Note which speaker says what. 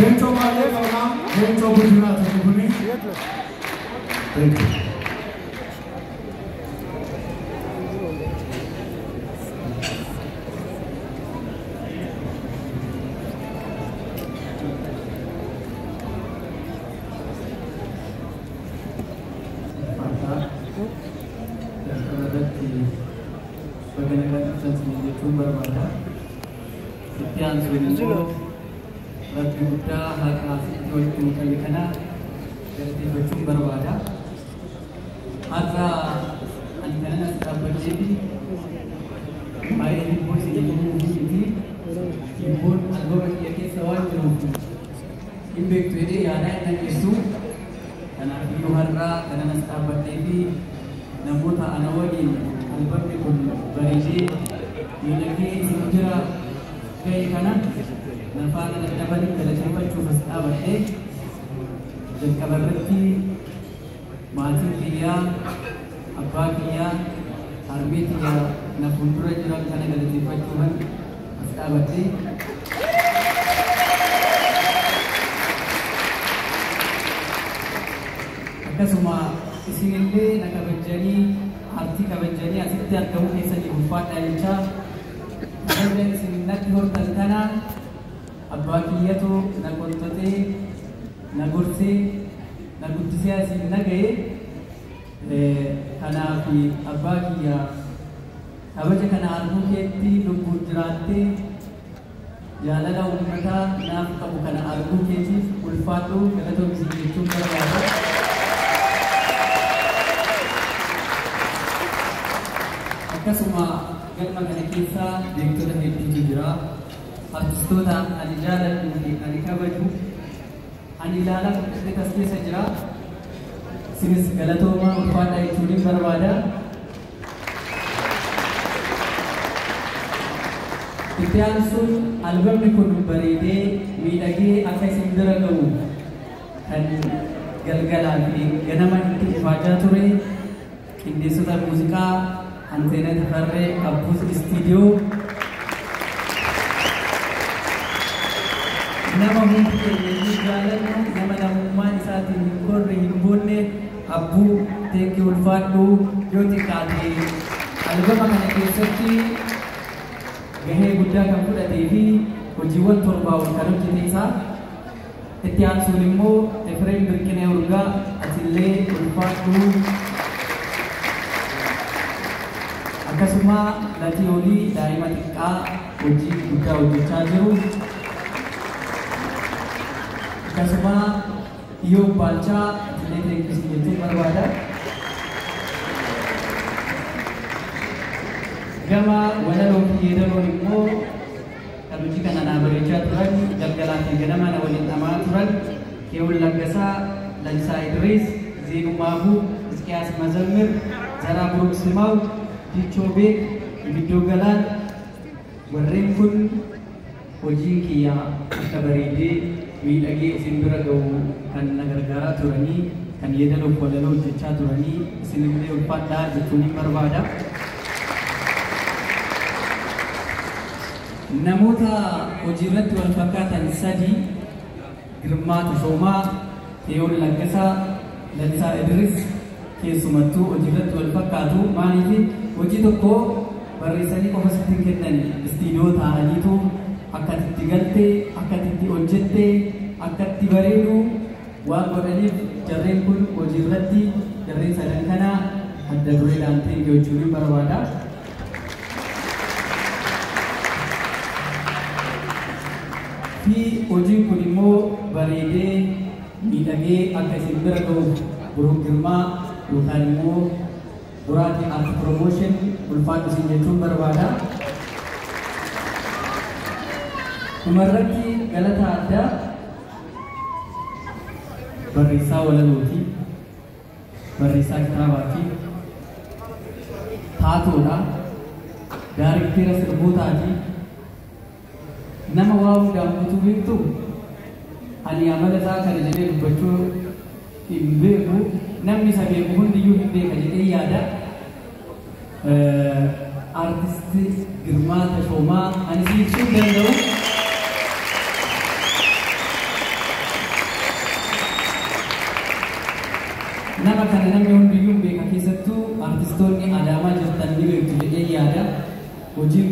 Speaker 1: Leencoo baay'ee qabnaa, leencoo guddinaa ta'e kuni. Rabbi guddaa haqa walitti mukame kana galateeffachuun barbaada. Har'a ani kanan as dhaabbadhee fi baay'ee hibboon isin jedhamuufi hibboon albama kiyya keessa waan jiruuf hin beektu jedhee yaadaa hin dhageessu. Kanaafiyyuu har'a kanan as dhaabbadhee fi namoota ana waliin albamni kun bareedee miidhagee isin jira ga'e kana nafaana dadhabanii galateeffachuuf as dhaabadhee jalqaba irratti maatii kiyyaa, abbaa kiyyaa, harmee kiyyaa na fuuldura jiran kana galateeffachuufan as dhaabadhee akkasuma isinillee na kabajanii aartii kabajanii asitti argamu keessatti ulfaadhaa jechaa kabajaan isin natti hortan kana abbaa kiyyatu na qonxotee na gorsee na guddisee asiin na ga'e. Kanaaf abbaa kiyya kabaja kana arguu keetti lubbuun jiraattee jaalala uummataa naaf qabu kana arguu keetiif ulfaadhu galatoomsi jechuun barbaada. Akkasuma galma kana keessa beektota hedduutu jira. Artistoota ani jaaladhu fi ani kabaju ani ilaalaa fudhadhee as keessa jira. Isinis galatoomaa ulfaadhaa jechuun barbaada. Itti aansuun albamni kun bareedee miidhagee akka isin bira ga'u kan galgalaa fi ganama itti ifaajaa ture qindeessota muuziqaa Anteenaa Tafarree Abbuus Istiidiyoo nama hundi keenya jaalannu nama namummaan isaatiin hin gorre hin boonne Abbuu teekee ulfaadhu yoo xiqqaate albama kana keessatti gahee guddaa kan fudhatee fi hojiiwwan torbaawwan kan hojjete isaa. Itti aansuun immoo Efreem Birqinee Urgaa atillee ulfaadhu. Akkasuma Latii Olii daa'ima xiqqaa hojii guddaa hojjechaa jiru. Akkasuma Iyyoob Baalchaa atillee teekkisii jechuun barbaada. Gama walaloo fi yeedaloon immoo kan hojii kana naa bareechaa turan galgalaa fi ganama na waliin dhamaa turan Keewul Laggasaa, Lalisaa Idriis, Zeenuu Maabuu, Isqiyaas Mazammir, Zaraa Buruuk Simaw, Dichoo Beek, Ibiddoo Galaan warreen kun hojii kiyyaa akka bareedee miidhagee isin bira ga'u kan na gargaaraa turanii kan yeedaloof walaloo hojjechaa turanii isinillee ulfaadhaa jechuun barbaada. Namoota hojii irratti wal fakkaatan sadii Girmaa Tashoomaa, Keewul Laggasaa, Lalisaa Idriis keessumattuu hojii irratti wal fakkaatu. Maaliif hojii tokko barreessanii qofa sitti kennan istiidiyoo taa'aniitu akka itti galtee akka itti hojjettee akka itti bareedu waan godhaniif jarreen kun hojii irratti jarreen sadan kana adda dureedhaan ta'e jechuun barbaada. Fi hojiin kun immoo bareedee miidhagee akka isin bira ga'uuf Buruuk Girmaa yookaan immoo Buraati Art Promotion ulfaadhu isin jechuun barbaada. Dhumarratti galata addaa barreessaa walalooti, barreessaa kitaabaati, taatoodha, daariktera sirbootaati. Nama waa hundaan guutuu beektu ani amala isaa kana jedhee dubbachuu hin beeku. Namni isa beeku hundiyyuu hin beeka jedhee yaada. Artisti Girmaa Tashoomaa ani siibsuu danda'u. nama kana namni hundiyyuu beeka keessattuu artistoonni Adaamaa jirtan ni beektu jedhee yaada. Hojii